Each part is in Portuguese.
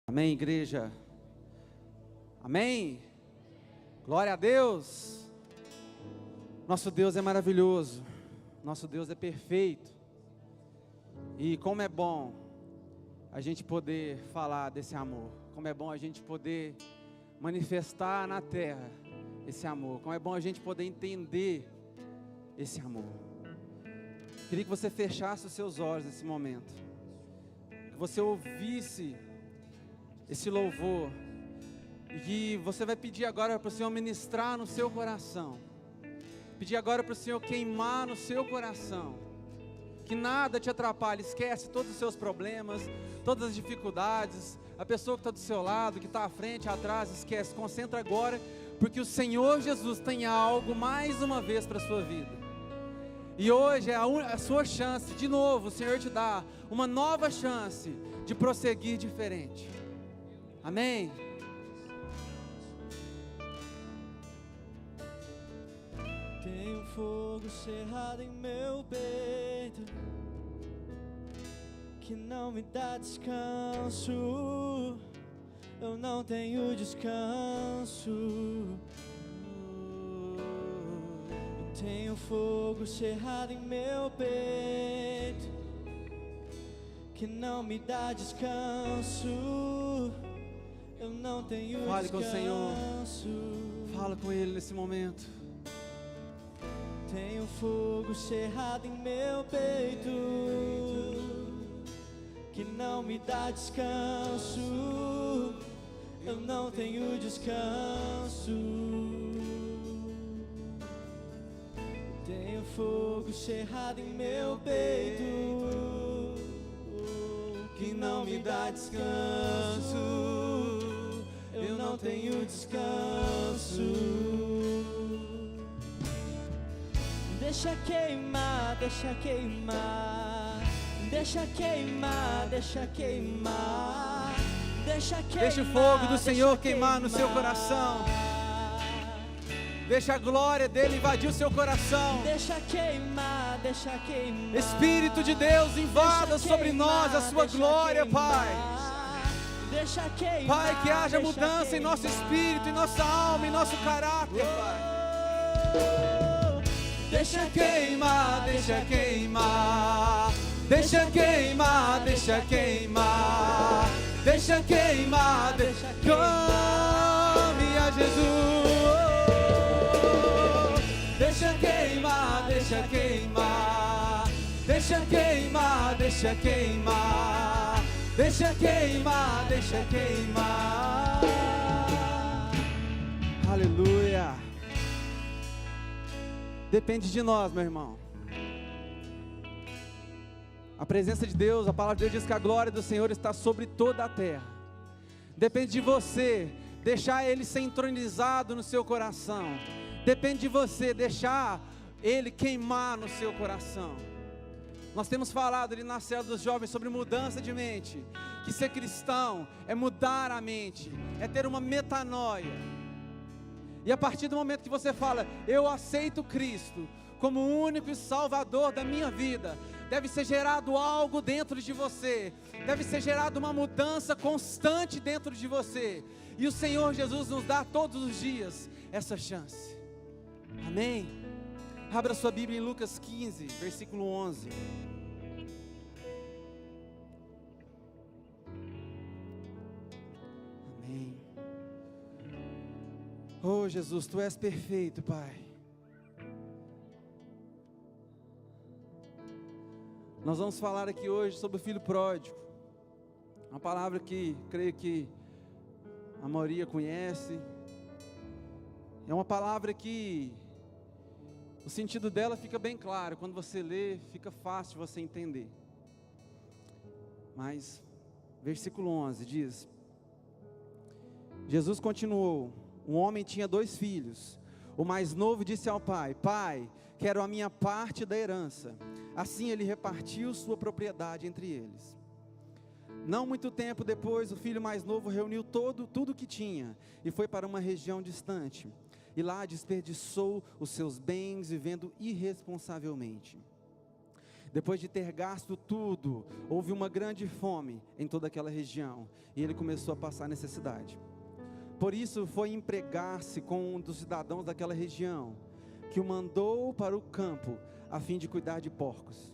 Amém, igreja? Amém? Glória a Deus! Nosso Deus é maravilhoso, nosso Deus é perfeito. E como é bom a gente poder falar desse amor, como é bom a gente poder manifestar na terra esse amor, como é bom a gente poder entender esse amor. Queria que você fechasse os seus olhos nesse momento, que você ouvisse esse louvor, e que você vai pedir agora para o Senhor ministrar no seu coração, pedir agora para o Senhor queimar no seu coração, que nada te atrapalhe. Esquece todos os seus problemas, todas as dificuldades, a pessoa que está do seu lado, que está à frente, atrás, esquece, concentra agora, porque o Senhor Jesus tem algo mais uma vez para a sua vida, e hoje é a sua chance, de novo, o Senhor te dá uma nova chance de prosseguir diferente. Amém? Tenho fogo cerrado em meu peito, que não me dá descanso. Eu não tenho descanso. Eu tenho fogo cerrado em meu peito, que não me dá descanso. Eu não tenho Fale descanso. com o Senhor. Fala com Ele nesse momento. Tenho fogo cerrado em meu peito, que não me dá descanso. Eu não tenho descanso. Tenho fogo cerrado em meu peito, que não me dá descanso. Eu não tenho descanso. Deixa queimar, deixa queimar, deixa queimar, deixa queimar, deixa queimar. Deixa o fogo do Senhor queimar no seu coração. Deixa a glória dele invadir o seu coração. Deixa queimar, deixa queimar. Espírito de Deus, invada sobre nós a sua glória, Pai. Deixa queimar, Pai, que haja mudança em nosso espírito, em nossa alma, em nosso caráter, Pai. Deixa queimar, deixa queimar, deixa queimar, deixa queimar, deixa queimar, deixa queimar. Clame a Jesus. Deixa queimar, deixa queimar, deixa queimar, deixa queimar, deixa queimar, deixa queimar. Aleluia. Depende de nós, meu irmão. A presença de Deus, a palavra de Deus diz que a glória do Senhor está sobre toda a terra. Depende de você deixar Ele ser entronizado no seu coração. Depende de você deixar Ele queimar no seu coração. Nós temos falado ali na célula dos jovens sobre mudança de mente, que ser cristão é mudar a mente, é ter uma metanoia. E a partir do momento que você fala, eu aceito Cristo como o único e salvador da minha vida, deve ser gerado algo dentro de você, deve ser gerada uma mudança constante dentro de você, e o Senhor Jesus nos dá todos os dias essa chance. Amém? Abra sua Bíblia em Lucas 15, versículo 11. Amém. Oh Jesus, Tu és perfeito, Pai. Nós vamos falar aqui hoje sobre o filho pródigo. Uma palavra que creio que a maioria conhece. É uma palavra que o sentido dela fica bem claro. Quando você lê, fica fácil de você entender. Mas, versículo 11 diz: Jesus continuou: um homem tinha 2 filhos. O mais novo disse ao pai: Pai, quero a minha parte da herança. Assim ele repartiu sua propriedade entre eles. Não muito tempo depois, o filho mais novo reuniu tudo que tinha e foi para uma região distante. E lá desperdiçou os seus bens vivendo irresponsavelmente. Depois de ter gasto tudo, houve uma grande fome em toda aquela região, e ele começou a passar necessidade. Por isso foi empregar-se com um dos cidadãos daquela região, que o mandou para o campo, a fim de cuidar de porcos.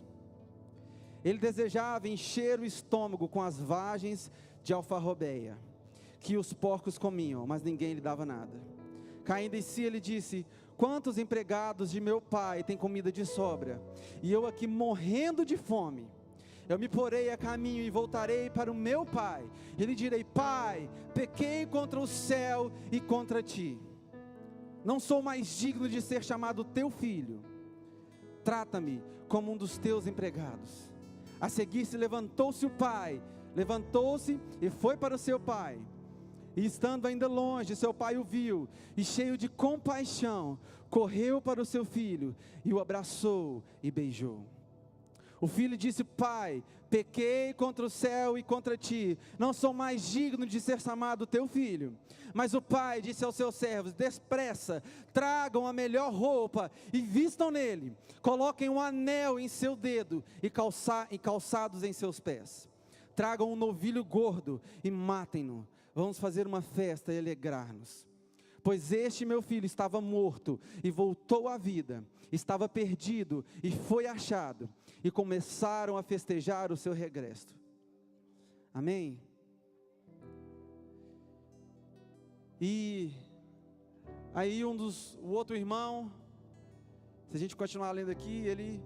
Ele desejava encher o estômago com as vagens de alfarrobeia, que os porcos comiam, mas ninguém lhe dava nada. Caindo em si, ele disse: quantos empregados de meu pai têm comida de sobra, e eu aqui morrendo de fome? Eu me porei a caminho e voltarei para o meu pai, e lhe direi: pai, pequei contra o céu e contra ti. Não sou mais digno de ser chamado teu filho. Trata-me como um dos teus empregados. A seguir levantou-se e foi para o seu pai. E estando ainda longe, seu pai o viu, e cheio de compaixão, correu para o seu filho, e o abraçou e beijou. O filho disse: pai, pequei contra o céu e contra ti, não sou mais digno de ser chamado teu filho. Mas o pai disse aos seus servos: depressa, tragam a melhor roupa e vistam nele, coloquem um anel em seu dedo e calçados em seus pés. Tragam um novilho gordo e matem-no. Vamos fazer uma festa e alegrar-nos. Pois este meu filho estava morto e voltou à vida, estava perdido e foi achado. E começaram a festejar o seu regresso. Amém? E aí o outro irmão, se a gente continuar lendo aqui, ele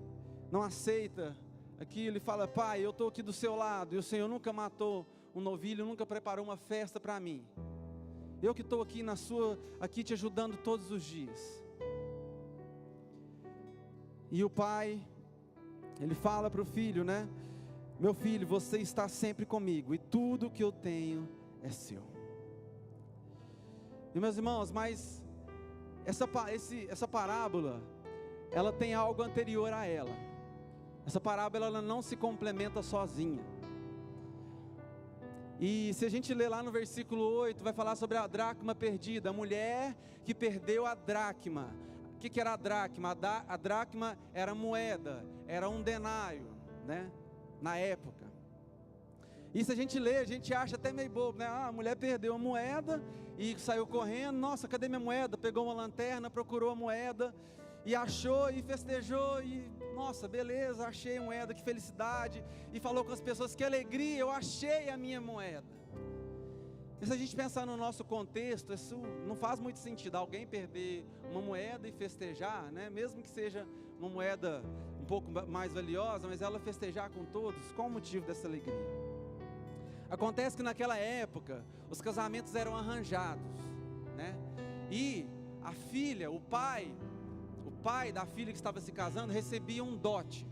não aceita. Aqui ele fala: pai, eu estou aqui do seu lado, e o Senhor nunca matou um novilho, nunca preparou uma festa para mim. Eu que estou aqui aqui te ajudando todos os dias. E o pai, ele fala para o filho, né? Meu filho, você está sempre comigo, e tudo que eu tenho é seu. E meus irmãos, mas essa parábola, ela tem algo anterior a ela. Essa parábola, ela não se complementa sozinha. E se a gente ler lá no versículo 8, vai falar sobre a dracma perdida, a mulher que perdeu a dracma. O que era a dracma? A dracma era moeda, era um denário, né? Na época. E se a gente lê, a gente acha até meio bobo, né? A mulher perdeu a moeda e saiu correndo. Nossa, cadê minha moeda? Pegou uma lanterna, procurou a moeda e achou e festejou e, nossa, beleza, achei a moeda, que felicidade. E falou com as pessoas: que alegria, eu achei a minha moeda. E se a gente pensar no nosso contexto, isso não faz muito sentido, alguém perder uma moeda e festejar, né? Mesmo que seja uma moeda um pouco mais valiosa, mas ela festejar com todos. Qual o motivo dessa alegria? Acontece que naquela época, os casamentos eram arranjados, né? E a filha, o pai da filha que estava se casando, recebia um dote.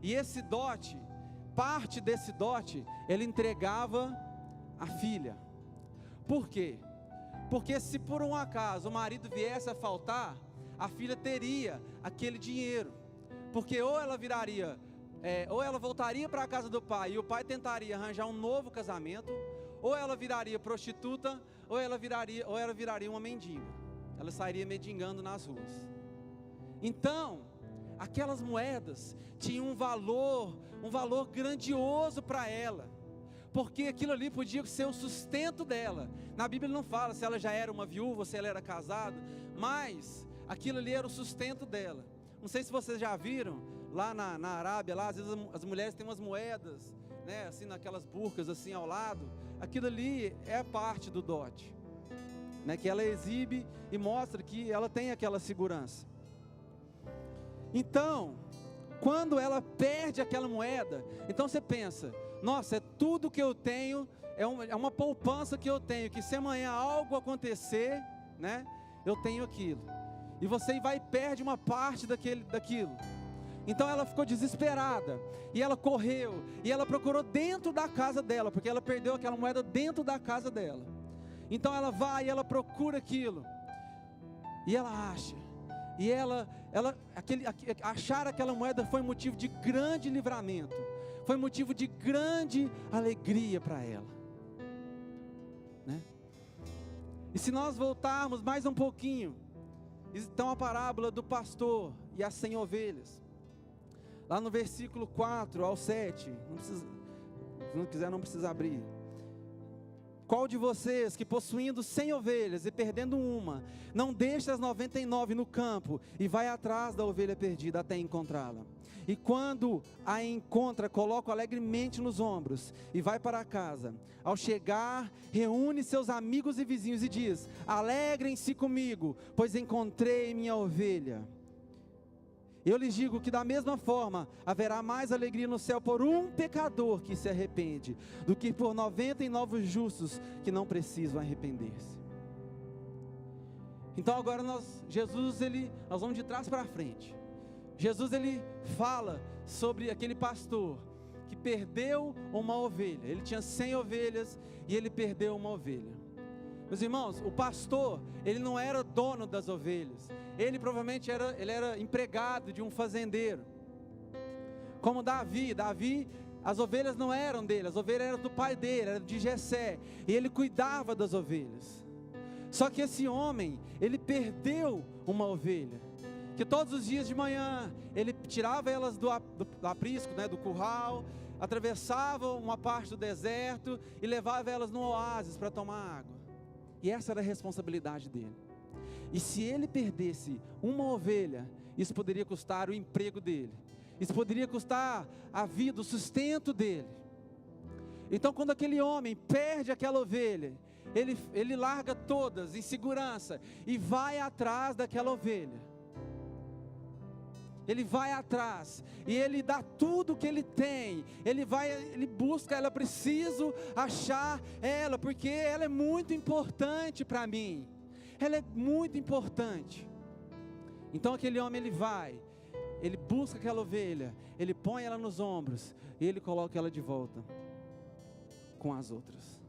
E esse dote, parte desse dote, ele entregava a filha. Por quê? Porque se por um acaso o marido viesse a faltar, a filha teria aquele dinheiro. Porque ou ela voltaria para a casa do pai, e o pai tentaria arranjar um novo casamento, ou ela viraria prostituta, ou ela viraria uma mendiga. Ela sairia mendigando nas ruas. Então, aquelas moedas tinham um valor grandioso para ela, porque aquilo ali podia ser o sustento dela. Na Bíblia não fala se ela já era uma viúva, se ela era casada, mas aquilo ali era o sustento dela. Não sei se vocês já viram, lá na Arábia, lá, às vezes as mulheres têm umas moedas, né, assim, naquelas burcas assim ao lado. Aquilo ali é parte do dote, né, que ela exibe e mostra que ela tem aquela segurança. Então, quando ela perde aquela moeda, então você pensa: nossa, é tudo que eu tenho, é uma poupança que eu tenho, que se amanhã algo acontecer, né, eu tenho aquilo. E você vai e perde uma parte daquilo. Então ela ficou desesperada, e ela correu, e ela procurou dentro da casa dela, porque ela perdeu aquela moeda dentro da casa dela. Então ela vai e ela procura aquilo, e ela acha. E achar aquela moeda foi motivo de grande livramento, foi motivo de grande alegria para ela, né? E se nós voltarmos mais um pouquinho, então a parábola do pastor e as 100 ovelhas. lá no versículo 4 ao 7, se não quiser não precisa abrir. Qual de vocês que possuindo 100 ovelhas e perdendo uma, não deixa as 99 no campo e vai atrás da ovelha perdida até encontrá-la? E quando a encontra, coloca alegremente nos ombros e vai para casa. Ao chegar, reúne seus amigos e vizinhos e diz: alegrem-se comigo, pois encontrei minha ovelha. Eu lhes digo que da mesma forma haverá mais alegria no céu por um pecador que se arrepende, do que por 99 justos que não precisam arrepender-se. Então agora nós vamos de trás para frente. Jesus ele fala sobre aquele pastor que perdeu uma ovelha. Ele tinha 100 ovelhas e ele perdeu uma ovelha. Meus irmãos, o pastor, ele não era dono das ovelhas. Ele provavelmente era empregado de um fazendeiro. Como Davi, as ovelhas não eram dele, as ovelhas eram do pai dele, eram de Jessé. E ele cuidava das ovelhas. Só que esse homem, ele perdeu uma ovelha. Que todos os dias de manhã, ele tirava elas do aprisco, do curral, atravessava uma parte do deserto e levava elas no oásis para tomar água. E essa era a responsabilidade dele. E se ele perdesse uma ovelha, isso poderia custar o emprego dele. Isso poderia custar a vida, o sustento dele. Então quando aquele homem perde aquela ovelha, ele larga todas em segurança e vai atrás daquela ovelha. Ele vai atrás e ele dá tudo que ele tem. Ele busca ela, preciso achar ela, porque ela é muito importante para mim. Ela é muito importante. Então aquele homem ele busca aquela ovelha, ele põe ela nos ombros e ele coloca ela de volta com as outras.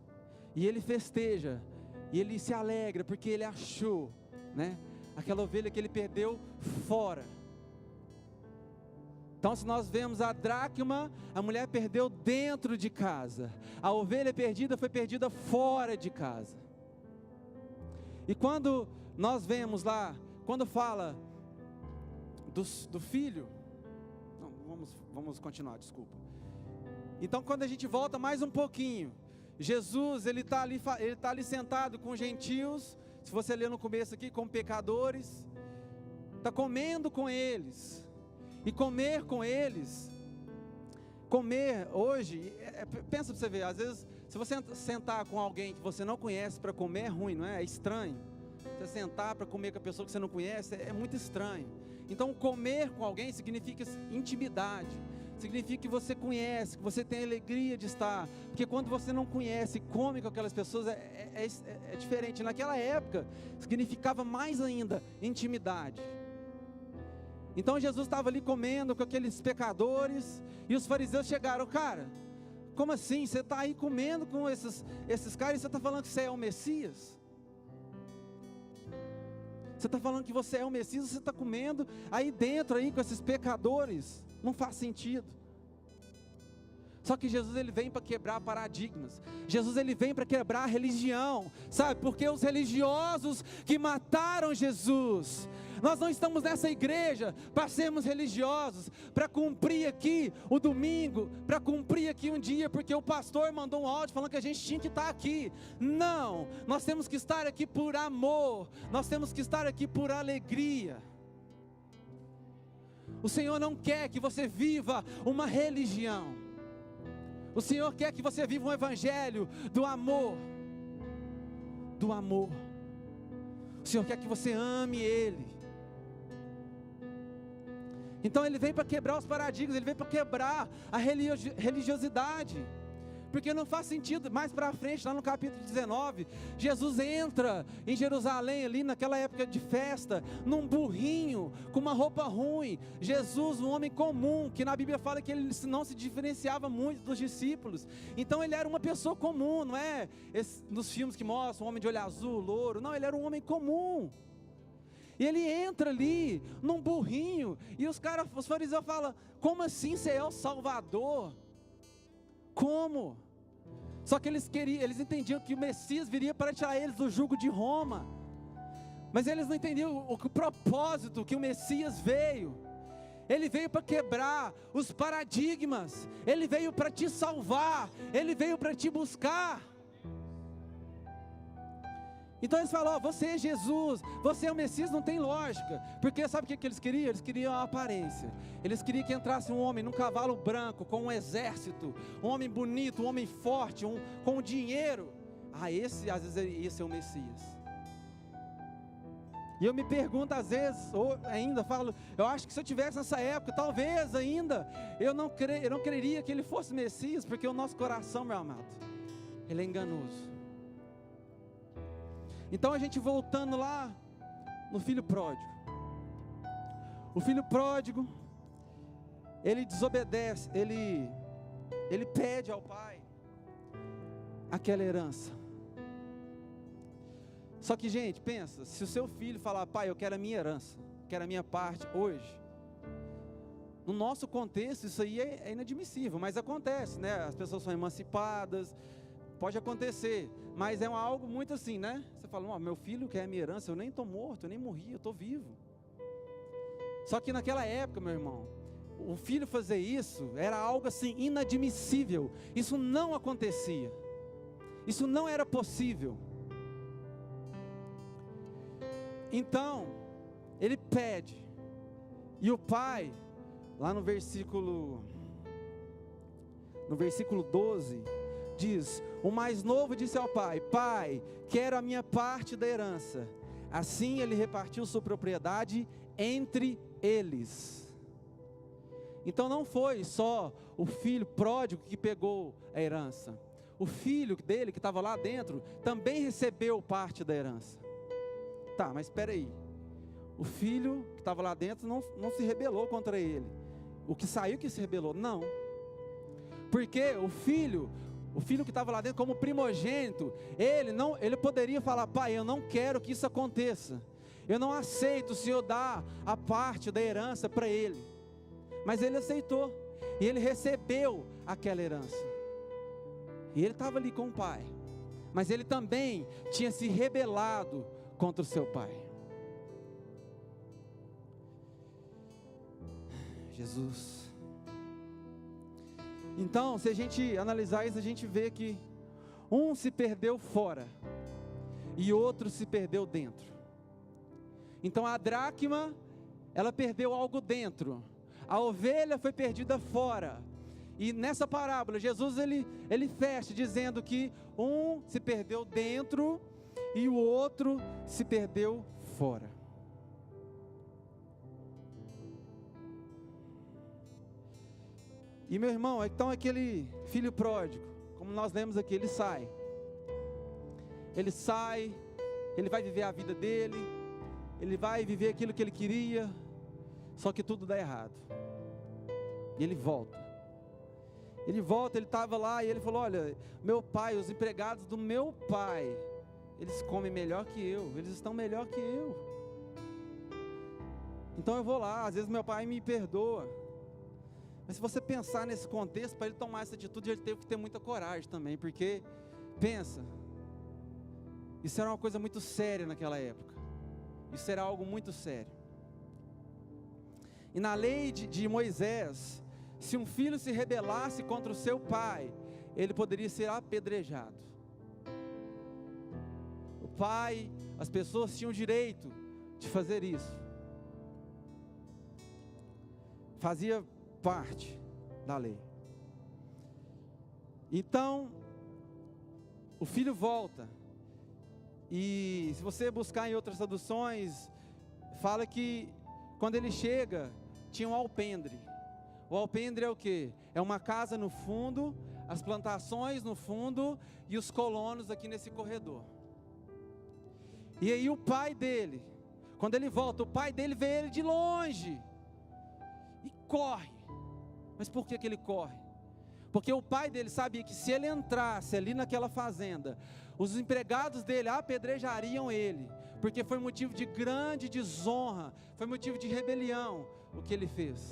E ele festeja e ele se alegra porque ele achou, aquela ovelha que ele perdeu fora. Então se nós vemos a dracma, a mulher perdeu dentro de casa. A ovelha perdida foi perdida fora de casa. E quando nós vemos lá, quando fala do filho, não, vamos continuar, desculpa. Então quando a gente volta mais um pouquinho, Jesus ele está ali sentado com gentios, se você ler no começo aqui, com pecadores, está comendo com eles. E comer com eles, comer hoje, pensa para você ver, às vezes, se você sentar com alguém que você não conhece para comer, é ruim, não é? É estranho. Você sentar para comer com a pessoa que você não conhece, é muito estranho. Então, comer com alguém significa intimidade, significa que você conhece, que você tem alegria de estar. Porque quando você não conhece e come com aquelas pessoas, é diferente. Naquela época, significava mais ainda intimidade. Então Jesus estava ali comendo com aqueles pecadores, e os fariseus chegaram: cara, como assim? Você está aí comendo com esses caras e você está falando que você é o Messias? Você está falando que você é o Messias, você está comendo aí dentro aí com esses pecadores? Não faz sentido. Só que Jesus ele vem para quebrar paradigmas. Jesus ele vem para quebrar a religião, sabe? Porque os religiosos que mataram Jesus. Nós não estamos nessa igreja para sermos religiosos, para cumprir aqui o domingo, para cumprir aqui um dia, porque o pastor mandou um áudio falando que a gente tinha que estar aqui. Não, nós temos que estar aqui por amor, nós temos que estar aqui por alegria. O Senhor não quer que você viva uma religião. O Senhor quer que você viva um evangelho do amor. Do amor. O Senhor quer que você ame Ele. Então Ele vem para quebrar os paradigmas, Ele vem para quebrar a religiosidade. Porque não faz sentido, mais para frente, lá no capítulo 19, Jesus entra em Jerusalém, ali naquela época de festa, num burrinho, com uma roupa ruim. Jesus, um homem comum, que na Bíblia fala que ele não se diferenciava muito dos discípulos. Então ele era uma pessoa comum, não é nos filmes que mostram, um homem de olho azul, louro. Não, ele era um homem comum. E ele entra ali, num burrinho, e os fariseus falam: como assim você é o Salvador? Como? Só que eles entendiam que o Messias viria para tirar eles do jugo de Roma, mas eles não entendiam o propósito que o Messias veio. Ele veio para quebrar os paradigmas, Ele veio para te salvar, Ele veio para te buscar. Então eles falam, você é Jesus, você é o Messias, não tem lógica, porque sabe o que eles queriam? Eles queriam a aparência, eles queriam que entrasse um homem num cavalo branco, com um exército, um homem bonito, um homem forte, com dinheiro. Esse é o Messias. E eu me pergunto às vezes, ou ainda falo, eu acho que se eu tivesse nessa época, talvez ainda, eu não creria que ele fosse Messias, porque o nosso coração, meu amado, ele é enganoso. Então a gente voltando lá no filho pródigo. O filho pródigo, ele desobedece, ele pede ao pai aquela herança. Só que, gente, pensa, se o seu filho falar, pai, eu quero a minha herança, quero a minha parte hoje. No nosso contexto, isso aí é inadmissível, mas acontece, né? As pessoas são emancipadas, pode acontecer, mas é algo muito assim, né? Você fala, meu filho quer a minha herança, eu nem estou morto, eu nem morri, eu estou vivo. Só que naquela época, meu irmão, o filho fazer isso era algo assim inadmissível. Isso não acontecia, isso não era possível. Então, ele pede, e o pai, lá no versículo 12, diz, o mais novo disse ao pai, pai, quero a minha parte da herança. Assim ele repartiu sua propriedade entre eles. Então não foi só o filho pródigo que pegou a herança, o filho dele que estava lá dentro, também recebeu parte da herança. Tá, mas espera aí, o filho que estava lá dentro não se rebelou contra ele, o que saiu que se rebelou, não, porque o filho que estava lá dentro como primogênito, ele poderia falar, pai, eu não quero que isso aconteça, eu não aceito o Senhor dar a parte da herança para ele, mas ele aceitou, e ele recebeu aquela herança, e ele estava ali com o pai, mas ele também tinha se rebelado contra o seu pai. Jesus. Então, se a gente analisar isso, a gente vê que um se perdeu fora e outro se perdeu dentro. Então a dracma, ela perdeu algo dentro, a ovelha foi perdida fora. E nessa parábola, Jesus ele fecha dizendo que um se perdeu dentro e o outro se perdeu fora. E meu irmão, então aquele filho pródigo, como nós lemos aqui, ele sai, ele vai viver a vida dele, ele vai viver aquilo que ele queria, só que tudo dá errado, e ele volta, ele estava lá e ele falou, olha, meu pai, os empregados do meu pai, eles comem melhor que eu, eles estão melhor que eu, então eu vou lá, às vezes meu pai me perdoa. Mas se você pensar nesse contexto, para ele tomar essa atitude, ele teve que ter muita coragem também, porque, pensa, isso era uma coisa muito séria naquela época, isso era algo muito sério. E na lei de Moisés, se um filho se rebelasse contra o seu pai, ele poderia ser apedrejado. O pai, as pessoas tinham o direito de fazer isso, fazia parte da lei. Então o filho volta, e se você buscar em outras traduções, fala que quando ele chega, tinha um alpendre. O alpendre é o que? É uma casa no fundo, as plantações no fundo e os colonos aqui nesse corredor. E aí o pai dele, quando ele volta, o pai dele vê ele de longe e corre. Mas por que ele corre? Porque o pai dele sabia que se ele entrasse ali naquela fazenda, os empregados dele apedrejariam ele, porque foi motivo de grande desonra, foi motivo de rebelião o que ele fez.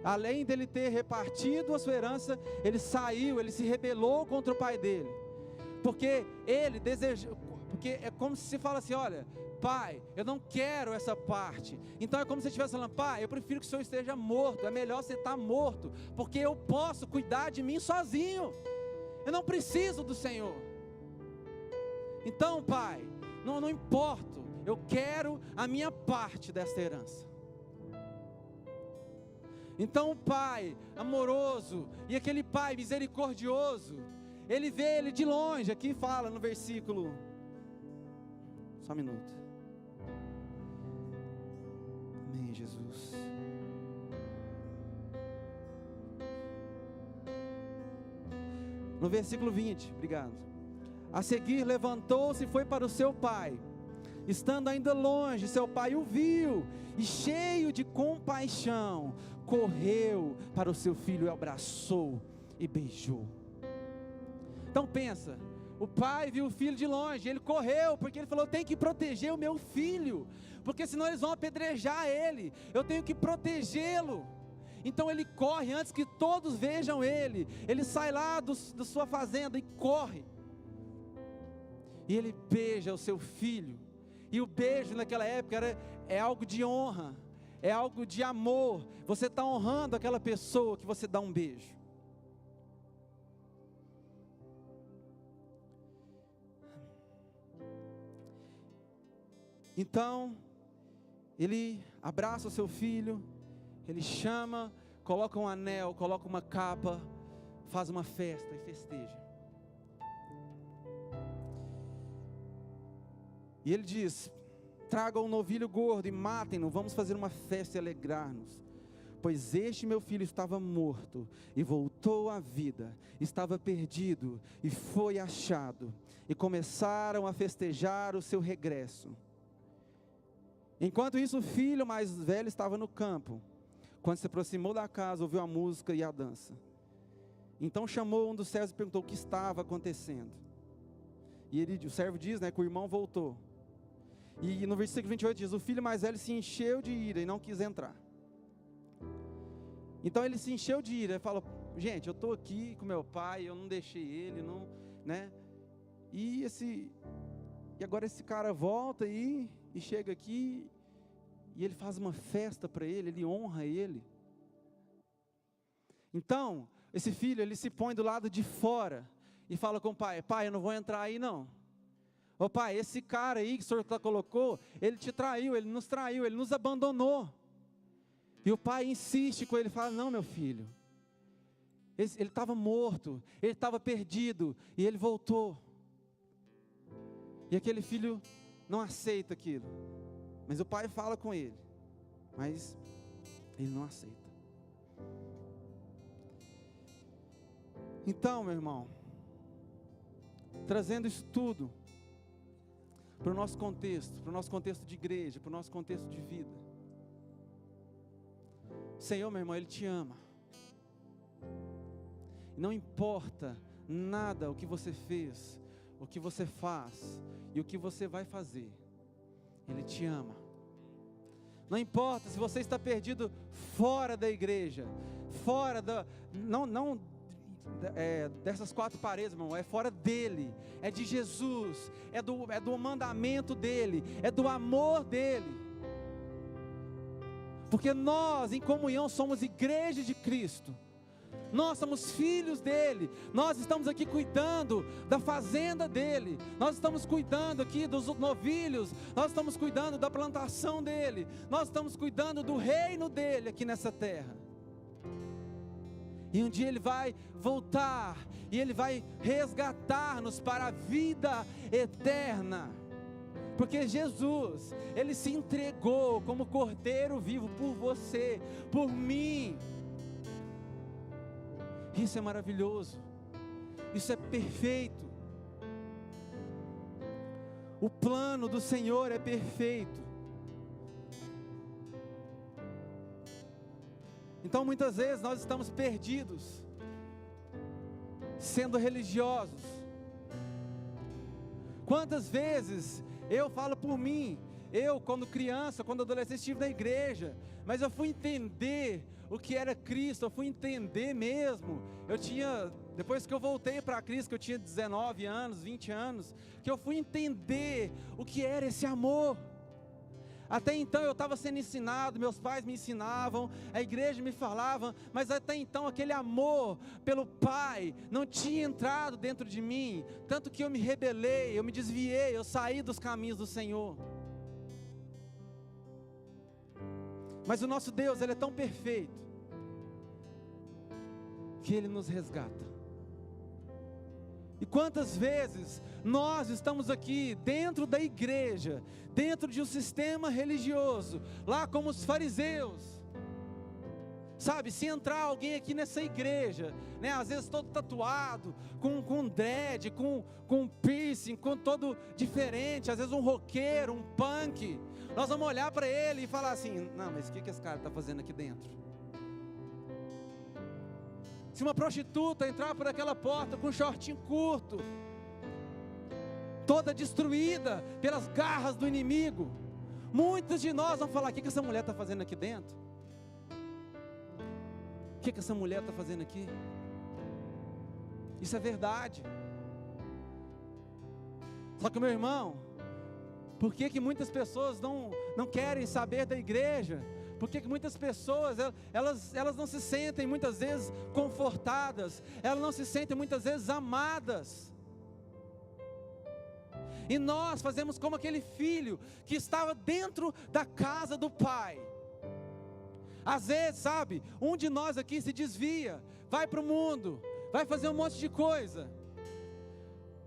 Além dele ter repartido a sua herança, ele saiu, ele se rebelou contra o pai dele, porque ele desejou, porque é como se fala assim, olha, Pai, eu não quero essa parte. Então é como se você estivesse falando: Pai, eu prefiro que o Senhor esteja morto. É melhor você estar morto, porque eu posso cuidar de mim sozinho. Eu não preciso do Senhor. Então, Pai, não importo, eu quero a minha parte desta herança. Então o Pai amoroso e aquele Pai misericordioso, ele vê ele de longe. Aqui fala no versículo, só um minuto. Amém, Jesus. No versículo 20, obrigado. A seguir levantou-se e foi para o seu pai. Estando ainda longe, seu pai o viu e, cheio de compaixão, correu para o seu filho, o abraçou e beijou. Então pensa, o pai viu o filho de longe, ele correu, porque ele falou: eu tenho que proteger o meu filho, porque senão eles vão apedrejar ele, eu tenho que protegê-lo. Então ele corre antes que todos vejam ele, ele sai lá da sua fazenda e corre, e ele beija o seu filho. E o beijo naquela época é algo de honra, é algo de amor. Você está honrando aquela pessoa que você dá um beijo. Então, ele abraça o seu filho, ele chama, coloca um anel, coloca uma capa, faz uma festa e festeja. E ele diz: tragam um novilho gordo e matem-no, vamos fazer uma festa e alegrar-nos. Pois este meu filho estava morto e voltou à vida, estava perdido e foi achado. E começaram a festejar o seu regresso. Enquanto isso, o filho mais velho estava no campo. Quando se aproximou da casa, ouviu a música e a dança. Então chamou um dos servos e perguntou o que estava acontecendo. E o servo diz, que o irmão voltou. E no versículo 28 diz: o filho mais velho se encheu de ira e não quis entrar. Então ele se encheu de ira e falou: gente, eu estou aqui com meu pai, eu não deixei ele, não, E agora esse cara volta e chega aqui, e ele faz uma festa para ele, ele honra ele. Então, esse filho, ele se põe do lado de fora e fala com o pai: pai, eu não vou entrar aí não. Ô pai, esse cara aí que o senhor colocou, ele te traiu, ele nos abandonou. E o pai insiste com ele, fala: não, meu filho, ele estava morto, ele estava perdido, e ele voltou. E aquele filho não aceita aquilo, mas o pai fala com ele, mas ele não aceita. Então, meu irmão, trazendo isso tudo para o nosso contexto de igreja, para o nosso contexto de vida. O Senhor, meu irmão, Ele te ama. Não importa nada o que você fez, o que você faz e o que você vai fazer, Ele te ama. Não importa se você está perdido fora da igreja, fora dessas quatro paredes, irmão, é fora dele, é de Jesus, é do mandamento dele, é do amor dele. Porque nós, em comunhão, somos igreja de Cristo. Nós somos filhos dele. Nós estamos aqui cuidando da fazenda dele. Nós estamos cuidando aqui dos novilhos. Nós estamos cuidando da plantação dele. Nós estamos cuidando do reino dele aqui nessa terra. E um dia ele vai voltar e ele vai resgatar-nos para a vida eterna. Porque Jesus, Ele se entregou como cordeiro vivo por você, por mim. Isso é maravilhoso, isso é perfeito. O plano do Senhor é perfeito. Então muitas vezes nós estamos perdidos, sendo religiosos. Quantas vezes eu falo por mim, eu quando criança, quando adolescente estive na igreja, mas eu fui entender o que era Cristo, eu fui entender mesmo. Depois que eu voltei para Cristo, que eu tinha 19 anos, 20 anos, que eu fui entender o que era esse amor. Até então eu estava sendo ensinado, meus pais me ensinavam, a igreja me falava, mas até então aquele amor pelo Pai não tinha entrado dentro de mim, tanto que eu me rebelei, eu me desviei, eu saí dos caminhos do Senhor. Mas o nosso Deus, Ele é tão perfeito, que Ele nos resgata. E quantas vezes nós estamos aqui dentro da igreja, dentro de um sistema religioso, lá como os fariseus, sabe, se entrar alguém aqui nessa igreja, né, às vezes todo tatuado, com dread, com piercing, com todo diferente, às vezes um roqueiro, um punk, nós vamos olhar para ele e falar assim, não, mas o que esse cara está fazendo aqui dentro? Se uma prostituta entrar por aquela porta com um shortinho curto, toda destruída pelas garras do inimigo, muitos de nós vão falar, o que essa mulher está fazendo aqui dentro? O que essa mulher está fazendo aqui? Isso é verdade. Só que, meu irmão, por que muitas pessoas não querem saber da igreja? Por que muitas pessoas, elas não se sentem muitas vezes confortadas, elas não se sentem muitas vezes amadas? E nós fazemos como aquele filho que estava dentro da casa do pai. Às vezes, sabe, um de nós aqui se desvia, vai para o mundo, vai fazer um monte de coisa.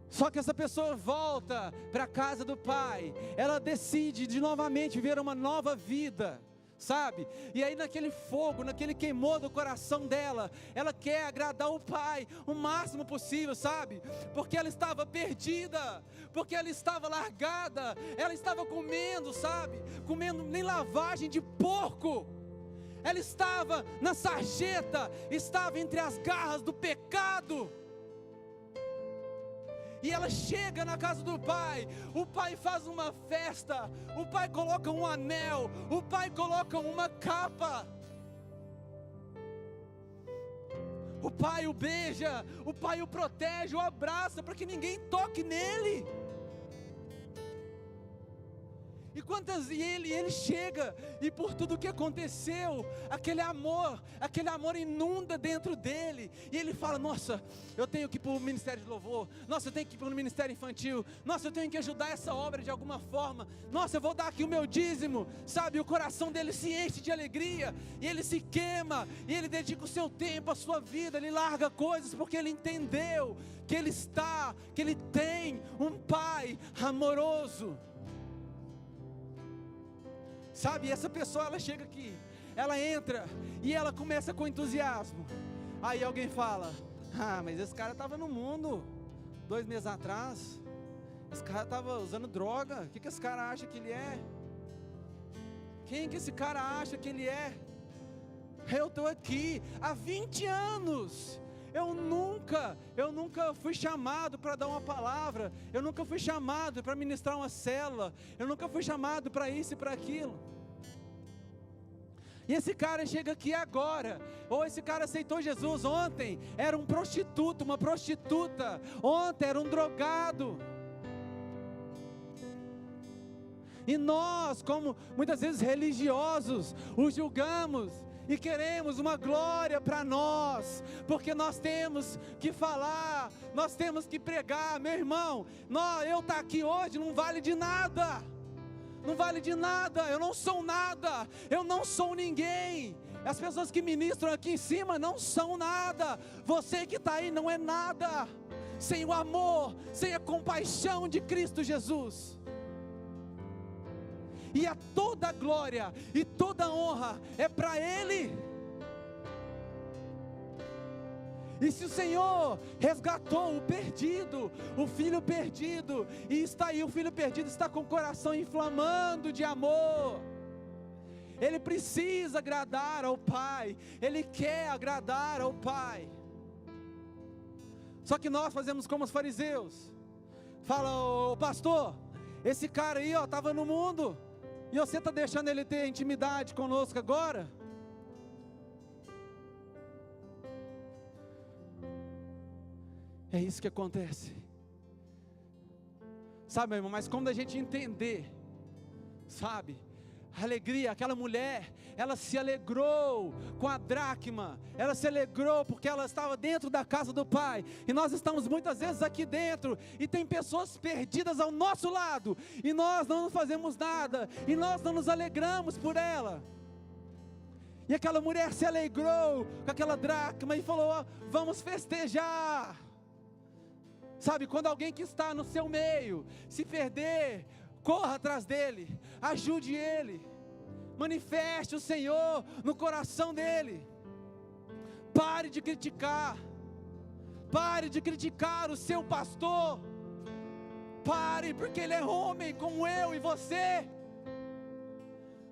Só que essa pessoa volta para a casa do pai, ela decide de novamente viver uma nova vida, sabe? E aí naquele fogo, naquele queimor do coração dela, ela quer agradar o pai o máximo possível, sabe? Porque ela estava perdida, porque ela estava largada, ela estava comendo, sabe? Comendo nem lavagem de porco. Ela estava na sarjeta, estava entre as garras do pecado. E ela chega na casa do pai, o pai faz uma festa, o pai coloca um anel, o pai coloca uma capa. O pai o beija, o pai o protege, o abraça, para que ninguém toque nele. E ele chega, e por tudo o que aconteceu, aquele amor inunda dentro dele, e ele fala, nossa, eu tenho que ir para o ministério de louvor, nossa, eu tenho que ir para o ministério infantil, nossa, eu tenho que ajudar essa obra de alguma forma, nossa, eu vou dar aqui o meu dízimo, sabe, o coração dele se enche de alegria, e ele se queima, e ele dedica o seu tempo, a sua vida, ele larga coisas, porque ele entendeu que ele tem um pai amoroso. Sabe, essa pessoa, ela chega aqui, ela entra, e ela começa com entusiasmo, aí alguém fala, mas esse cara estava no mundo, 2 meses atrás, esse cara estava usando droga, o que esse cara acha que ele é? Quem que esse cara acha que ele é? Eu estou aqui, há 20 anos, eu nunca fui chamado para dar uma palavra, eu nunca fui chamado para ministrar uma célula, eu nunca fui chamado para isso e para aquilo. E esse cara chega aqui agora, ou esse cara aceitou Jesus ontem, era um prostituto, uma prostituta, ontem era um drogado. E nós, como muitas vezes religiosos, os julgamos e queremos uma glória para nós, porque nós temos que falar, nós temos que pregar. Meu irmão, eu estar aqui hoje não vale de nada, não vale de nada, eu não sou nada, eu não sou ninguém. As pessoas que ministram aqui em cima não são nada, você que está aí não é nada, sem o amor, sem a compaixão de Cristo Jesus. E a toda glória e toda honra é para Ele. E se o Senhor resgatou o perdido, o filho perdido, e está aí, o filho perdido está com o coração inflamando de amor, ele precisa agradar ao Pai, ele quer agradar ao Pai. Só que nós fazemos como os fariseus, fala, ô pastor, esse cara aí estava no mundo, e você está deixando ele ter intimidade conosco agora? É isso que acontece. Sabe, meu irmão, mas quando a gente entender, sabe, alegria. Aquela mulher, ela se alegrou com a dracma, ela se alegrou porque ela estava dentro da casa do Pai, e nós estamos muitas vezes aqui dentro, e tem pessoas perdidas ao nosso lado, e nós não fazemos nada, e nós não nos alegramos por ela. E aquela mulher se alegrou com aquela dracma, e falou: vamos festejar. Sabe, quando alguém que está no seu meio se perder, corra atrás dele, ajude ele, manifeste o Senhor no coração dele. Pare de criticar o seu pastor. Pare, porque ele é homem como eu e você.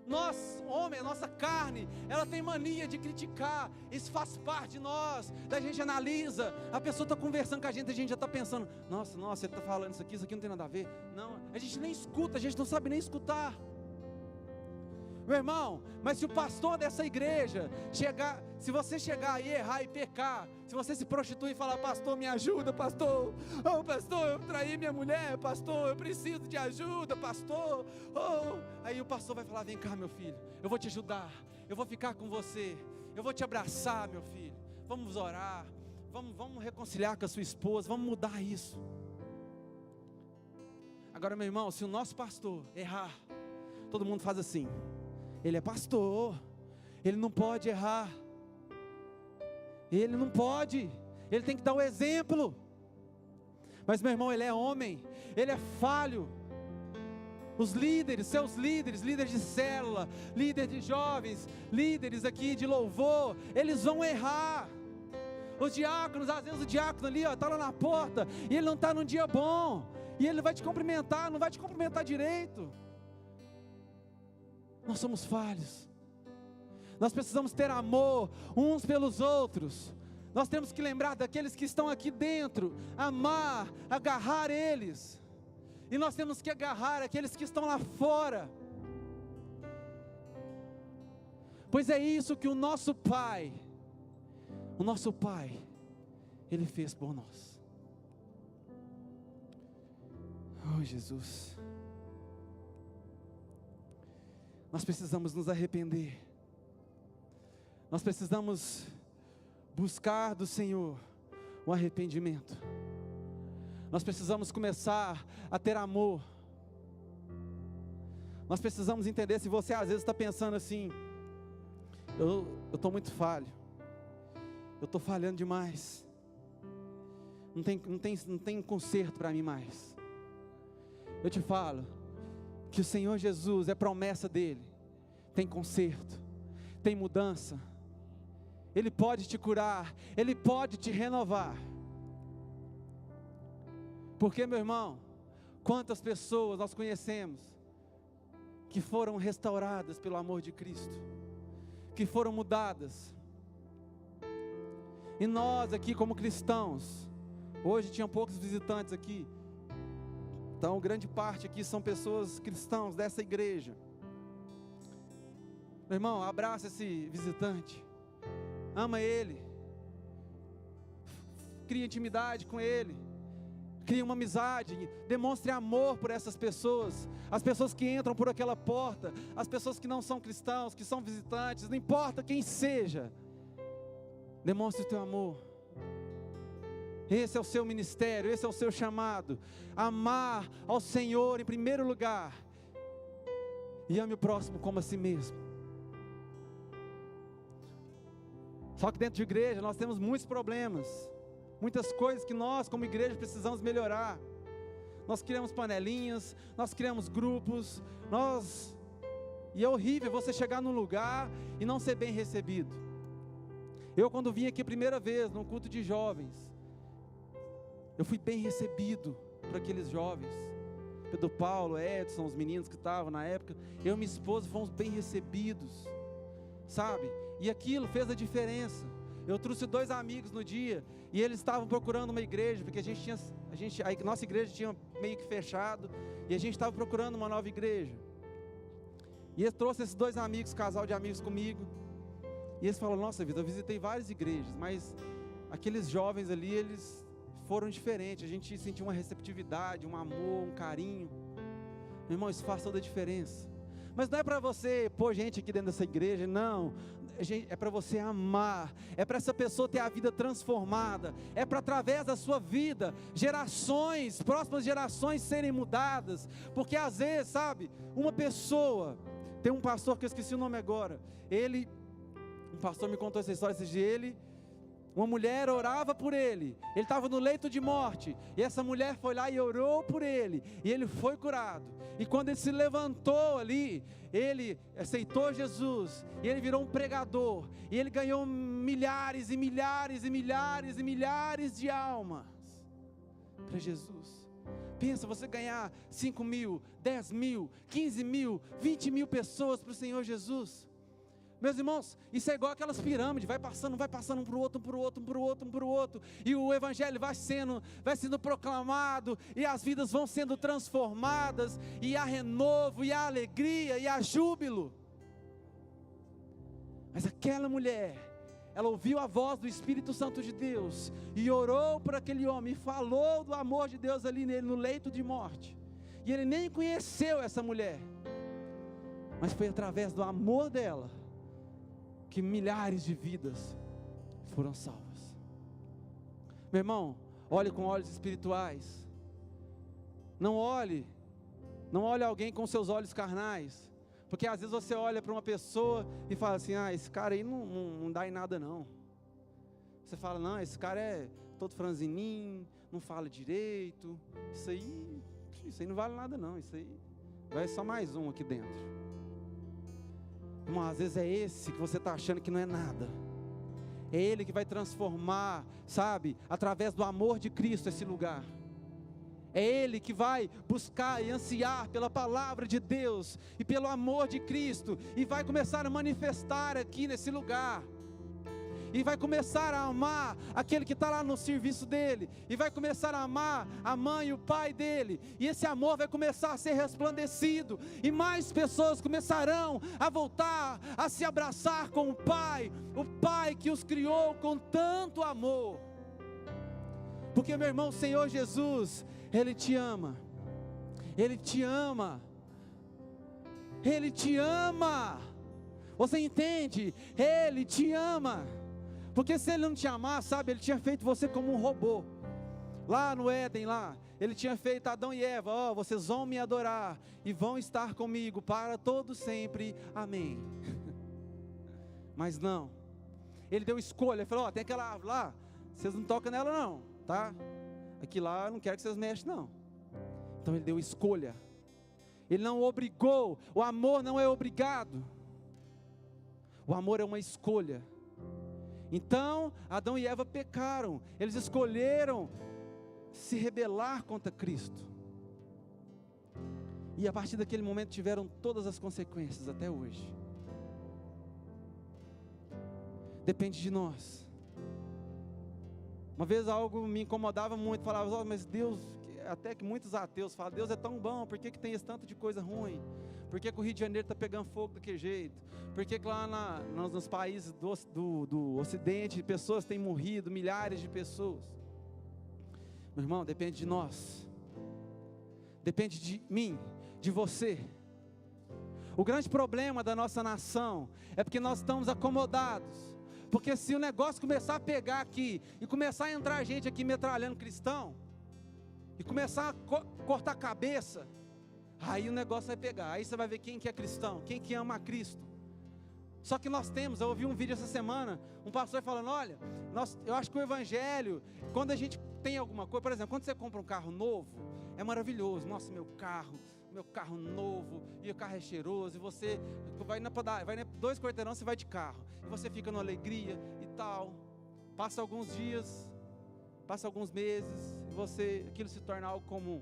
Nós, homem, a nossa carne, ela tem mania de criticar. Isso faz parte de nós. Daí a gente analisa, a pessoa está conversando com a gente já está pensando: nossa, ele está falando isso aqui não tem nada a ver. Não, a gente nem escuta, a gente não sabe nem escutar. Meu irmão, mas se o pastor dessa igreja chegar, se você chegar e errar e pecar, se você se prostituir e falar: pastor, me ajuda, pastor, oh pastor, eu traí minha mulher, pastor, eu preciso de ajuda, pastor, oh. Aí o pastor vai falar: vem cá, meu filho, eu vou te ajudar, eu vou ficar com você, eu vou te abraçar, meu filho, vamos orar, vamos reconciliar com a sua esposa, vamos mudar isso. Agora, meu irmão, se o nosso pastor errar, todo mundo faz assim: ele é pastor, ele não pode errar, ele não pode, ele tem que dar o exemplo. Mas, meu irmão, ele é homem, ele é falho. Os líderes, seus líderes de célula, líderes de jovens, líderes aqui de louvor, eles vão errar. Os diáconos, às vezes o diácono ali, está lá na porta, e ele não está num dia bom, e ele vai te cumprimentar, não vai te cumprimentar direito. Nós somos falhos, nós precisamos ter amor uns pelos outros. Nós temos que lembrar daqueles que estão aqui dentro, amar, agarrar eles, e nós temos que agarrar aqueles que estão lá fora, pois é isso que o nosso Pai, Ele fez por nós. Oh Jesus, nós precisamos nos arrepender, nós precisamos buscar do Senhor o arrependimento, nós precisamos começar a ter amor, nós precisamos entender. Se você às vezes está pensando assim: eu estou muito falho, eu estou falhando demais, não tem conserto para mim mais. Eu te falo que o Senhor Jesus, é promessa dele, tem conserto, tem mudança, Ele pode te curar, Ele pode te renovar. Porque, meu irmão, quantas pessoas nós conhecemos que foram restauradas pelo amor de Cristo, que foram mudadas, e nós aqui como cristãos, hoje tinham poucos visitantes aqui, então grande parte aqui são pessoas cristãos dessa igreja. Meu irmão, abraça esse visitante, ama ele, cria intimidade com ele, cria uma amizade, demonstre amor por essas pessoas, as pessoas que entram por aquela porta, as pessoas que não são cristãos, que são visitantes, não importa quem seja, demonstre o teu amor. Esse é o seu ministério, esse é o seu chamado, amar ao Senhor em primeiro lugar, e ame o próximo como a si mesmo. Só que dentro de igreja nós temos muitos problemas, muitas coisas que nós como igreja precisamos melhorar. Nós criamos panelinhas, nós criamos grupos, e é horrível você chegar num lugar e não ser bem recebido. Eu, quando vim aqui a primeira vez num culto de jovens, eu fui bem recebido por aqueles jovens, Pedro Paulo, Edson, os meninos que estavam na época, eu e minha esposa fomos bem recebidos, sabe? E aquilo fez a diferença. Eu trouxe 2 amigos no dia, e eles estavam procurando uma igreja, porque a nossa igreja tinha meio que fechado, e a gente estava procurando uma nova igreja. E eu trouxe esses 2 amigos, casal de amigos comigo, e eles falaram: nossa vida, eu visitei várias igrejas, mas aqueles jovens ali, eles foram diferentes, a gente sentiu uma receptividade, um amor, um carinho. Meu irmão, isso faz toda a diferença. Mas não é para você pôr gente aqui dentro dessa igreja, não. É para você amar, é para essa pessoa ter a vida transformada, é para através da sua vida, gerações, próximas gerações serem mudadas, porque às vezes, sabe, uma pessoa, tem um pastor que eu esqueci o nome agora, um pastor me contou essa história esses dias, uma mulher orava por ele estava no leito de morte, e essa mulher foi lá e orou por ele, e ele foi curado, e quando ele se levantou ali, ele aceitou Jesus, e ele virou um pregador, e ele ganhou milhares e milhares e milhares e milhares de almas, para Jesus. Pensa, você ganhar 5 mil, 10 mil, 15 mil, 20 mil pessoas para o Senhor Jesus. Meus irmãos, isso é igual aquelas pirâmides, vai passando um para o outro, um para o outro, um para o outro, um para o outro, e o evangelho vai sendo proclamado, e as vidas vão sendo transformadas, e há renovo, e há alegria, e há júbilo. Mas aquela mulher, ela ouviu a voz do Espírito Santo de Deus, e orou por aquele homem, e falou do amor de Deus ali nele, no leito de morte, e ele nem conheceu essa mulher, mas foi através do amor dela, que milhares de vidas foram salvas. Meu irmão, olhe com olhos espirituais, não olhe alguém com seus olhos carnais, porque às vezes você olha para uma pessoa e fala assim, esse cara aí não dá em nada não. Você fala, não, esse cara é todo franzininho, não fala direito, isso aí não vale nada não, isso aí vai só mais um aqui dentro. Irmão, às vezes é esse que você está achando que não é nada, é ele que vai transformar, sabe, através do amor de Cristo esse lugar, é ele que vai buscar e ansiar pela palavra de Deus, e pelo amor de Cristo, e vai começar a manifestar aqui nesse lugar, e vai começar a amar aquele que está lá no serviço dele, e vai começar a amar a mãe e o pai dele, e esse amor vai começar a ser resplandecido, e mais pessoas começarão a voltar a se abraçar com o Pai que os criou com tanto amor, porque meu irmão, o Senhor Jesus, Ele te ama, Ele te ama, Ele te ama, você entende? Ele te ama, porque se Ele não te amar, sabe, Ele tinha feito você como um robô, lá no Éden, lá, Ele tinha feito Adão e Eva, vocês vão me adorar, e vão estar comigo para todo sempre, amém. Mas não, Ele deu escolha, Ele falou, tem aquela árvore lá, vocês não tocam nela não, tá? Aqui lá eu não quero que vocês mexam não. Então Ele deu escolha, Ele não obrigou, o amor não é obrigado, o amor é uma escolha. Então Adão e Eva pecaram, eles escolheram se rebelar contra Cristo, e a partir daquele momento tiveram todas as consequências até hoje. Depende de nós. Uma vez algo me incomodava muito, falava, mas Deus, até que muitos ateus falam, Deus é tão bom, por que tem esse tanto de coisa ruim? Por que o Rio de Janeiro está pegando fogo daquele jeito? Por que lá nos países do Ocidente, pessoas têm morrido, milhares de pessoas? Meu irmão, depende de nós, depende de mim, de você. O grande problema da nossa nação é porque nós estamos acomodados. Porque se o negócio começar a pegar aqui, e começar a entrar gente aqui metralhando cristão, e começar a cortar a cabeça, aí o negócio vai pegar, aí você vai ver quem que é cristão, quem que ama a Cristo. Só que eu ouvi um vídeo essa semana, um pastor falando, olha, eu acho que o evangelho, quando a gente tem alguma coisa, por exemplo, quando você compra um carro novo, é maravilhoso, nossa, meu carro novo, e o carro é cheiroso, e você vai na 2 quarteirão, você vai de carro, e você fica numa alegria e tal, passa alguns dias, passa alguns meses, e aquilo se torna algo comum.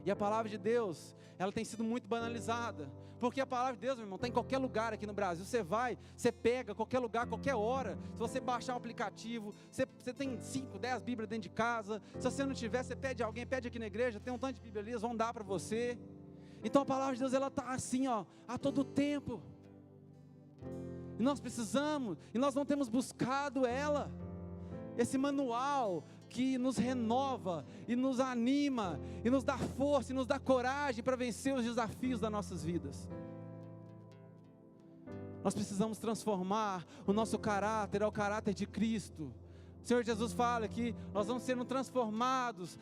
E a palavra de Deus, ela tem sido muito banalizada, porque a palavra de Deus, meu irmão, está em qualquer lugar aqui no Brasil. Você pega qualquer lugar, qualquer hora. Se você baixar um aplicativo, você tem 5, 10 Bíblias dentro de casa. Se você não tiver, você pede alguém, pede aqui na igreja, tem um tanto de Bíblia ali, eles vão dar para você. Então a palavra de Deus, ela está assim, a todo tempo. E nós precisamos, e nós não temos buscado ela, esse manual que nos renova e nos anima e nos dá força e nos dá coragem para vencer os desafios das nossas vidas. Nós precisamos transformar o nosso caráter ao caráter de Cristo. O Senhor Jesus fala que nós vamos sendo transformados,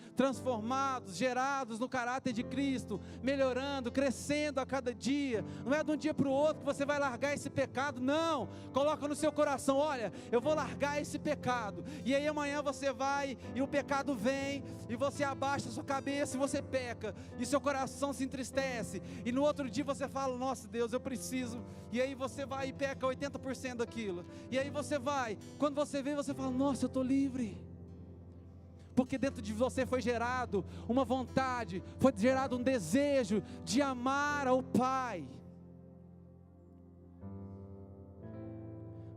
gerados no caráter de Cristo, melhorando, crescendo a cada dia. Não é de um dia para o outro que você vai largar esse pecado, não. Coloca no seu coração, olha, eu vou largar esse pecado. E aí amanhã você vai e o pecado vem, e você abaixa a sua cabeça e você peca, e seu coração se entristece. E no outro dia você fala, nossa Deus, eu preciso. E aí você vai e peca 80% daquilo. E aí você vai, quando você vê, você fala, nossa, eu estou livre, porque dentro de você foi gerado uma vontade, foi gerado um desejo de amar ao Pai.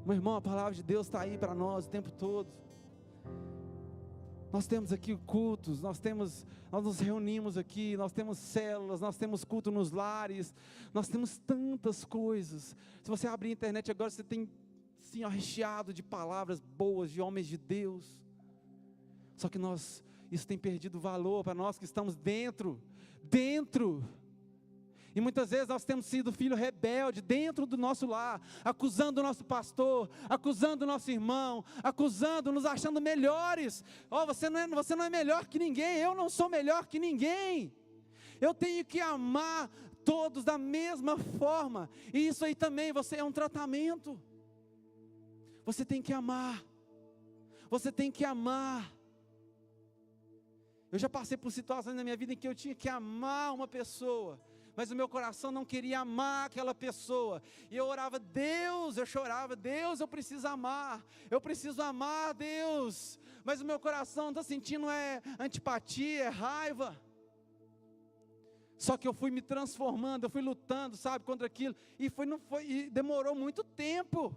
Meu irmão, a palavra de Deus está aí para nós o tempo todo. Nós temos aqui cultos, nós nos reunimos aqui, nós temos células, nós temos culto nos lares, nós temos tantas coisas. Se você abrir a internet agora, você tem assim, recheado de palavras boas, de homens de Deus. Só que isso tem perdido valor para nós que estamos dentro. E muitas vezes nós temos sido filho rebelde dentro do nosso lar, acusando o nosso pastor, acusando o nosso irmão, nos achando melhores. Você não é melhor que ninguém, eu não sou melhor que ninguém. Eu tenho que amar todos da mesma forma. E isso aí também, é um tratamento. Você tem que amar. Você tem que amar. Eu já passei por situações na minha vida em que eu tinha que amar uma pessoa, mas o meu coração não queria amar aquela pessoa. E eu orava, Deus, eu chorava, Deus, eu preciso amar, Deus. Mas o meu coração está sentindo antipatia, raiva. Só que eu fui me transformando, eu fui lutando, sabe, contra aquilo. E demorou muito tempo.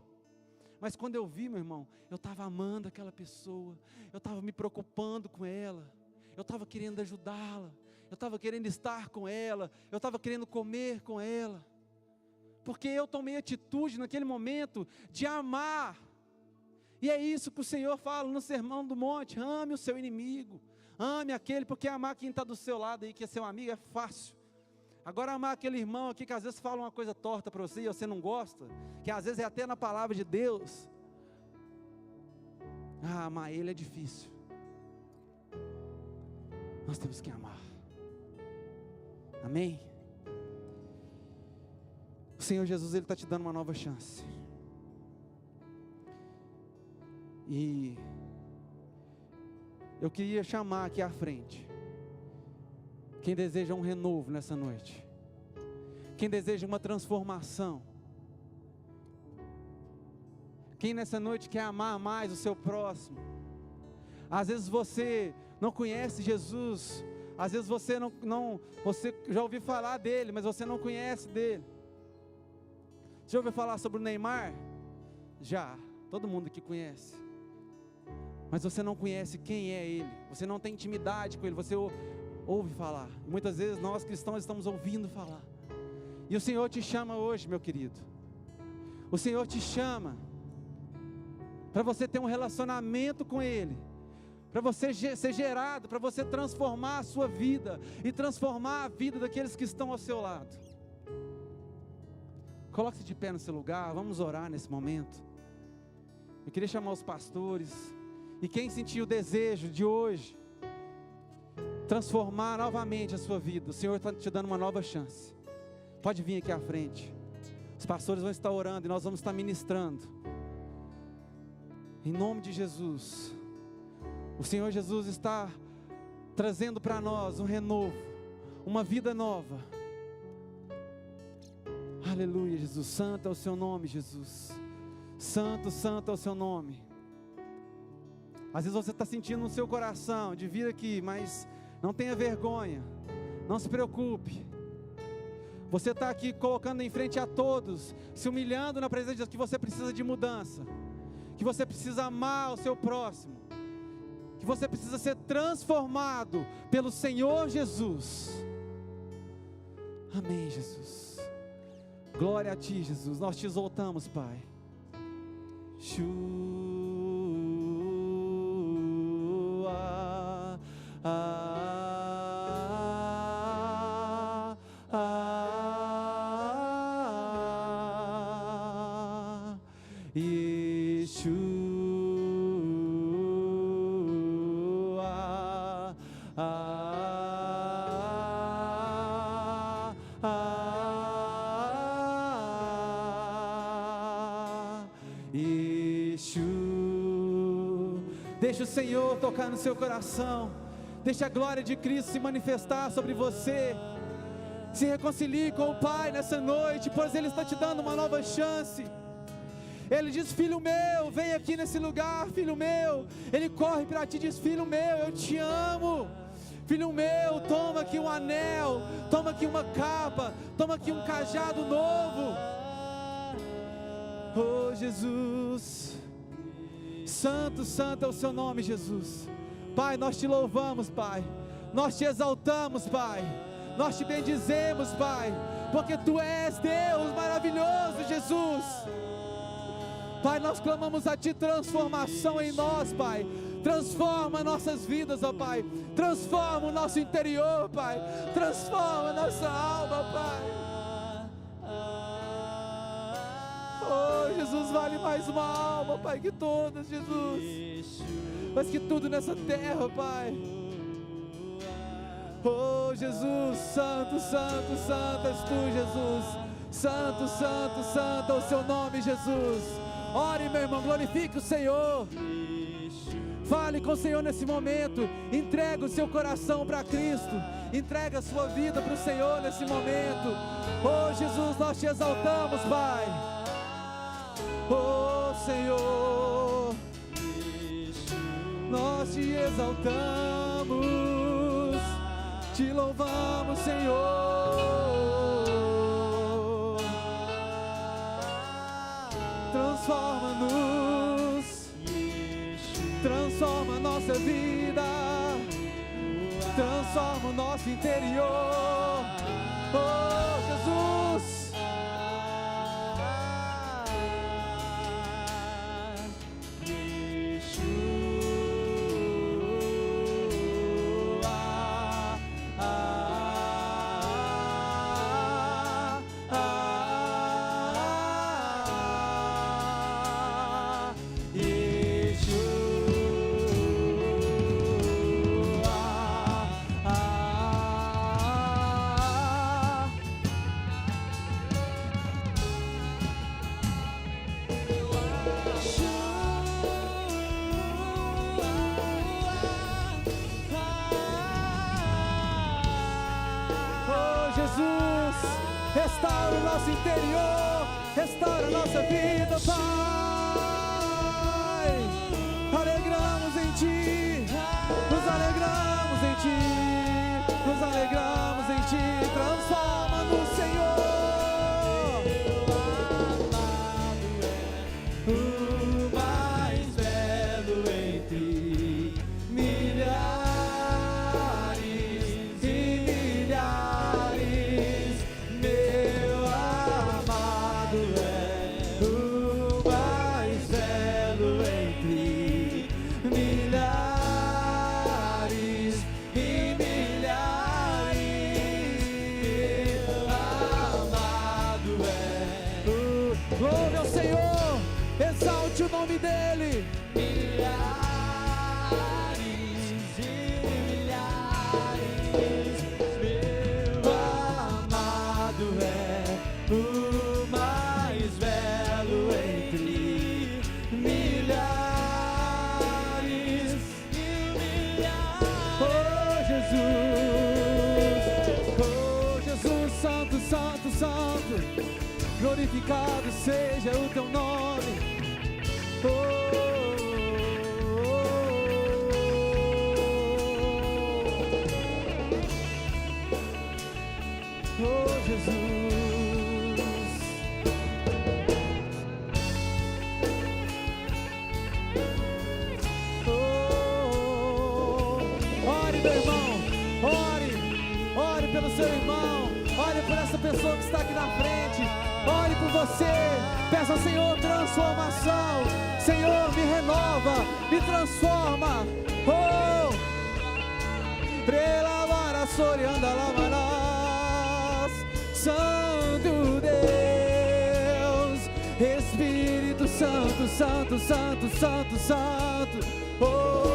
Mas quando eu vi, meu irmão, eu estava amando aquela pessoa, eu estava me preocupando com ela, eu estava querendo ajudá-la, eu estava querendo estar com ela, eu estava querendo comer com ela, porque eu tomei atitude naquele momento de amar. E é isso que o Senhor fala no Sermão do Monte: ame o seu inimigo, ame aquele, porque amar quem está do seu lado aí, que é seu amigo, é fácil. Agora amar aquele irmão aqui que às vezes fala uma coisa torta para você e você não gosta, que às vezes é até na palavra de Deus, amar ele é difícil. Nós temos que amar. Amém? O Senhor Jesus, Ele está te dando uma nova chance. E eu queria chamar aqui à frente quem deseja um renovo nessa noite, quem deseja uma transformação, quem nessa noite quer amar mais o seu próximo. Às vezes você não conhece Jesus, às vezes você você já ouviu falar dele, mas você não conhece dele. Já ouviu falar sobre o Neymar? Já, todo mundo aqui conhece. Mas você não conhece quem é ele, você não tem intimidade com ele, você ouve falar. Muitas vezes nós cristãos estamos ouvindo falar. E o Senhor te chama hoje, meu querido. O Senhor te chama para você ter um relacionamento com Ele, para você ser gerado, para você transformar a sua vida e transformar a vida daqueles que estão ao seu lado. Coloque-se de pé no seu lugar, vamos orar nesse momento. Eu queria chamar os pastores, e quem sentiu o desejo de hoje transformar novamente a sua vida, o Senhor está te dando uma nova chance. Pode vir aqui à frente. Os pastores vão estar orando e nós vamos estar ministrando. Em nome de Jesus. O Senhor Jesus está trazendo para nós um renovo, uma vida nova. Aleluia, Jesus. Santo é o seu nome, Jesus. Santo, santo é o seu nome. Às vezes você está sentindo no seu coração de vir aqui, mas não tenha vergonha, não se preocupe. Você está aqui colocando em frente a todos, se humilhando na presença de Deus, que você precisa de mudança, que você precisa amar o seu próximo, que você precisa ser transformado pelo Senhor Jesus. Amém, Jesus. Glória a Ti, Jesus. Nós te exaltamos, Pai. Shua. Deixa o Senhor tocar no seu coração. Deixa a glória de Cristo se manifestar sobre você. Se reconcilie com o Pai nessa noite, pois Ele está te dando uma nova chance. Ele diz: filho meu, vem aqui nesse lugar, filho meu. Ele corre para ti e diz: filho meu, eu te amo. Filho meu, toma aqui um anel, toma aqui uma capa, toma aqui um cajado novo. Oh Jesus, santo, santo é o seu nome, Jesus. Pai, nós te louvamos, Pai, nós te exaltamos, Pai, nós te bendizemos, Pai, porque Tu és Deus maravilhoso, Jesus. Pai, nós clamamos a Ti transformação em nós, Pai. Transforma nossas vidas, ó Pai. Transforma o nosso interior, Pai. Transforma a nossa alma, Pai. Oh, Jesus, vale mais uma alma, Pai, que todas, Jesus. Mas que tudo nessa terra, Pai. Oh, Jesus, santo, santo, santo és Tu, Jesus. Santo, santo, santo é o seu nome, Jesus. Ore, meu irmão, glorifique o Senhor. Fale com o Senhor nesse momento. Entrega o seu coração para Cristo. Entrega a sua vida para o Senhor nesse momento. Oh Jesus, nós te exaltamos, Pai. Oh Senhor, nós te exaltamos, te louvamos, Senhor. Transforma-nos, transforma a nossa vida, transforma o nosso interior. Oh Jesus, restaura o nosso interior, restaura a nossa vida, Pai. Alegramos em Ti, nos alegramos em Ti, nos alegramos em Ti. Transforma-nos, Senhor. O mais belo entre milhares e milhares. Meu amado é o mais belo entre milhares e milhares. Meu amado é o... Louve ao Senhor, exalte o nome dEle. Milhares e milhares. Meu amado é o mais belo entre milhares e milhares. Oh Jesus, santo, santo, santo, glorificado seja o Teu nome. Oh Jesus, ore, meu irmão, ore pelo seu irmão, ore por essa pessoa que está aqui na frente, ore por você, peça ao Senhor transformação. Senhor, me renova, me transforma. Oh, prelavará sorianda lavarás, Santo Deus, Espírito Santo, Santo, Santo, Santo, Santo. Oh,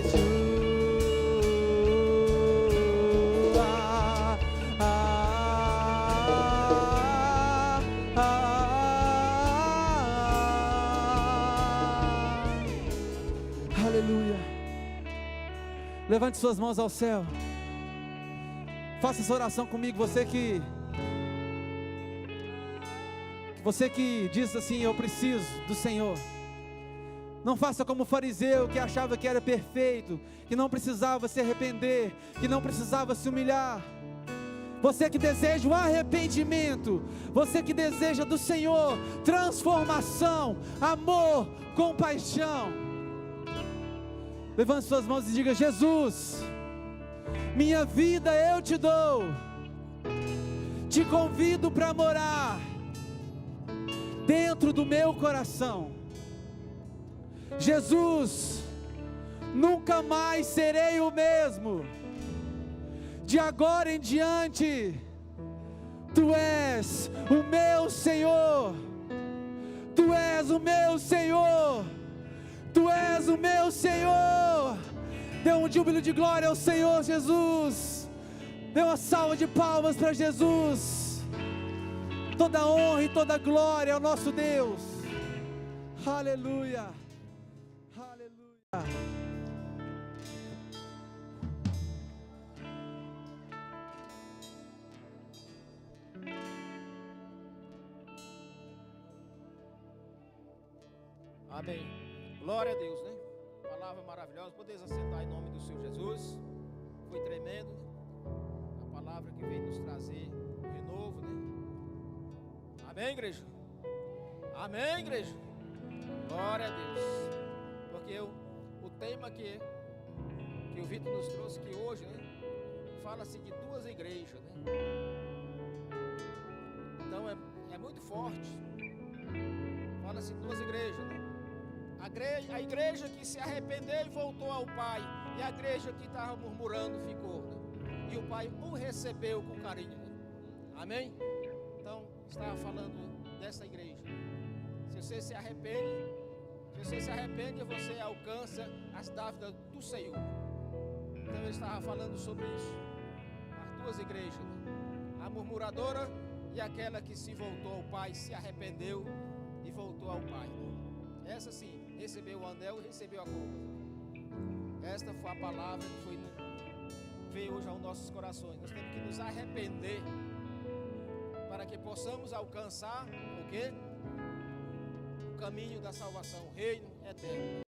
Jesus. Levante suas mãos ao céu. Faça essa oração comigo. Você que diz assim: eu preciso do Senhor. Não faça como o fariseu que achava que era perfeito, que não precisava se arrepender, que não precisava se humilhar. Você que deseja o arrependimento, você que deseja do Senhor transformação, amor, compaixão, levante suas mãos e diga: Jesus, minha vida eu te dou, te convido para morar dentro do meu coração. Jesus, nunca mais serei o mesmo. De agora em diante, Tu és o meu Senhor. Tu és o meu Senhor. Tu és o meu Senhor. Dê um júbilo de glória ao Senhor Jesus. Dê uma salva de palmas para Jesus. Toda honra e toda glória ao nosso Deus. Aleluia. Aleluia. Amém. Glória a Deus, né? Palavra maravilhosa. Podeis assentar em nome do Senhor Jesus. Foi tremendo, né? A palavra que veio nos trazer o renovo, né? Amém, igreja? Amém, igreja? Glória a Deus. Porque o tema que o Vitor nos trouxe aqui hoje, né? Fala-se de duas igrejas, né? Então é muito forte. Fala-se de duas igrejas, né? A igreja que se arrependeu e voltou ao Pai, e a igreja que estava murmurando ficou, né? E o Pai o recebeu com carinho, né? Amém? Então, estava falando dessa igreja. Se você se arrepende, você alcança as dávidas do Senhor. Então, eu estava falando sobre isso. As duas igrejas, né? A murmuradora e aquela que se voltou ao Pai, se arrependeu e voltou ao Pai, né? Essa sim, recebeu o anel e recebeu a coroa. Esta foi a palavra que veio hoje aos nossos corações. Nós temos que nos arrepender para que possamos alcançar o quê? O caminho da salvação, o reino eterno.